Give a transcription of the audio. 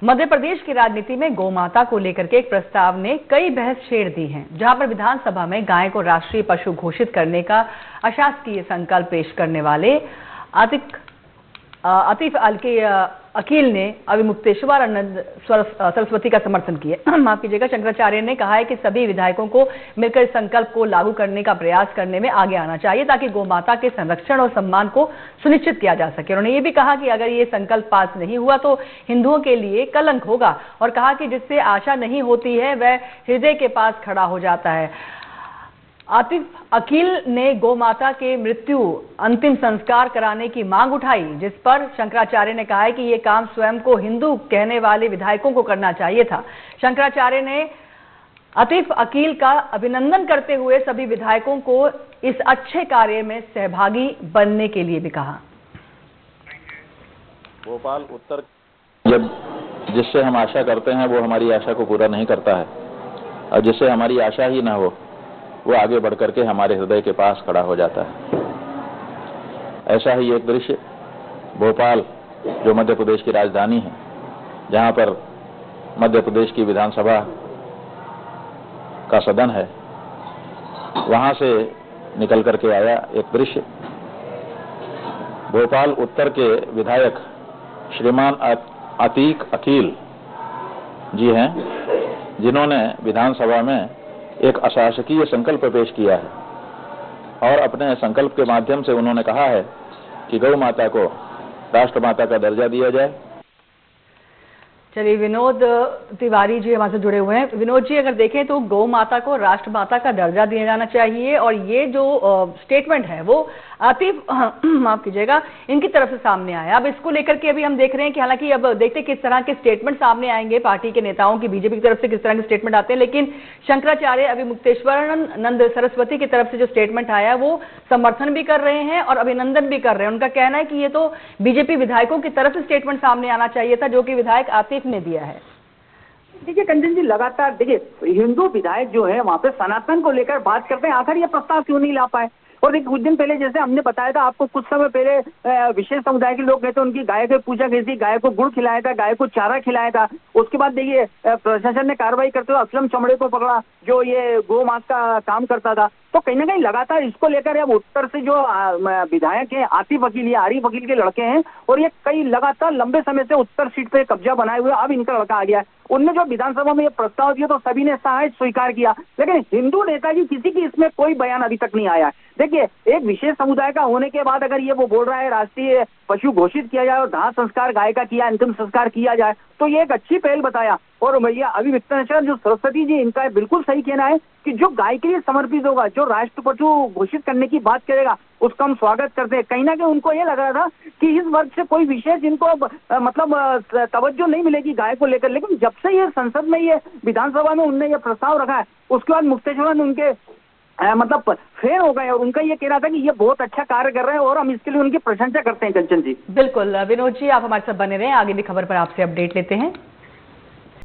मध्य प्रदेश की राजनीति में गौमाता को लेकर के एक प्रस्ताव ने कई बहस छेड़ दी है, जहां पर विधानसभा में गाय को राष्ट्रीय पशु घोषित करने का अशासकीय संकल्प पेश करने वाले आतिफ अकील ने अविमुक्तेश्वरानंद सरस्वती का समर्थन किया। माफ कीजिएगा, शंकराचार्य ने कहा है कि सभी विधायकों को मिलकर इस संकल्प को लागू करने का प्रयास करने में आगे आना चाहिए ताकि गौमाता के संरक्षण और सम्मान को सुनिश्चित किया जा सके। उन्होंने ये भी कहा कि अगर ये संकल्प पास नहीं हुआ तो हिंदुओं के लिए कलंक होगा और कहा कि जिससे आशा नहीं होती है वह हृदय के पास खड़ा हो जाता है। आतिफ अकील ने गौमाता के मृत्यु अंतिम संस्कार कराने की मांग उठाई, जिस पर शंकराचार्य ने कहा है कि यह काम स्वयं को हिंदू कहने वाले विधायकों को करना चाहिए था। शंकराचार्य ने आतिफ अकील का अभिनंदन करते हुए सभी विधायकों को इस अच्छे कार्य में सहभागी बनने के लिए भी कहा। भोपाल उत्तर जब जिससे हम आशा करते हैं वो हमारी आशा को पूरा नहीं करता है, और जिससे हमारी आशा ही ना हो वो आगे बढ़ करके हमारे हृदय के पास खड़ा हो जाता है। ऐसा ही एक दृश्य भोपाल, जो मध्य प्रदेश की राजधानी है, जहां पर मध्य प्रदेश की विधानसभा का सदन है, वहां से निकल करके आया एक दृश्य। भोपाल उत्तर के विधायक श्रीमान आतिक अकील जी हैं, जिन्होंने विधानसभा में एक अशासकीय संकल्प पेश किया है और अपने संकल्प के माध्यम से उन्होंने कहा है कि गौ माता को राष्ट्रमाता का दर्जा दिया जाए। चलिए, विनोद तिवारी जी हमारे से जुड़े हुए हैं। विनोद जी, अगर देखें तो गौ माता को राष्ट्रमाता का दर्जा दिया जाना चाहिए और ये जो स्टेटमेंट है वो आतिफ माफ कीजिएगा इनकी तरफ से सामने आया। अब इसको लेकर के अभी हम देख रहे हैं कि हालांकि अब देखते हैं किस तरह के स्टेटमेंट सामने आएंगे पार्टी के नेताओं की, बीजेपी की तरफ से किस तरह के स्टेटमेंट आते हैं। लेकिन शंकराचार्य अविमुक्तेश्वरानंद सरस्वती की तरफ से जो स्टेटमेंट आया वो समर्थन भी कर रहे हैं और अभिनंदन भी कर रहे हैं। उनका कहना है कि ये तो बीजेपी विधायकों की तरफ से स्टेटमेंट सामने आना चाहिए था, जो कि विधायक आतिफ ने दिया है। देखिए कंचन जी, लगातार देखिए हिंदू विधायक जो है वहां पे सनातन को लेकर बात करते हैं, आखिर ये प्रस्ताव क्यों नहीं ला पाए। और एक कुछ दिन पहले जैसे हमने बताया था आपको, कुछ समय पहले विशेष समुदाय के लोग गए थे, उनकी गाय की पूजा की थी, गाय को गुड़ खिलाया था, गाय को चारा खिलाया था। उसके बाद देखिए प्रशासन ने कार्रवाई करते हुए असलम चमड़े को पकड़ा, जो ये गौ मास का काम करता था। तो कहीं ना कहीं लगातार इसको लेकर अब उत्तर से जो विधायक है आतिफ अकील, ये आरिफ अकील के लड़के हैं और ये कई लगातार लंबे समय से उत्तर सीट पे कब्जा बनाए हुए, अब इनका लड़का आ गया। उनने जो विधानसभा में ये प्रस्ताव दिया तो सभी ने सहज स्वीकार किया, लेकिन हिंदू नेताजी किसी की इसमें कोई बयान अभी तक नहीं आया। देखिए, एक विशेष समुदाय का होने के बाद अगर ये वो बोल रहा है राष्ट्रीय पशु घोषित किया जाए और दाह संस्कार गाय का किया, अंतिम संस्कार किया जाए, तो ये एक अच्छी पहल बताया। और भैया अविमुक्तेश्वर जो सरस्वती जी, इनका बिल्कुल सही कहना है कि जो गाय के लिए समर्पित होगा, जो राष्ट्र पशु घोषित करने की बात करेगा, उसका हम स्वागत करते हैं। कहीं ना कहीं उनको ये लग रहा था कि इस वर्ग से कोई विशेष इनको मतलब तवज्जो नहीं मिलेगी गाय को लेकर, लेकिन जब से ये संसद में, ये विधानसभा में उनने ये प्रस्ताव रखा है, उसके बाद मुक्तेश्वर उनके मतलब फेर हो गए और उनका ये कहना था कि ये बहुत अच्छा कार्य कर रहे हैं और हम इसके लिए उनकी प्रशंसा करते हैं। कंचन जी, बिल्कुल। विनोद जी, आप हमारे साथ बने रहें, आगे भी खबर पर आपसे अपडेट लेते हैं।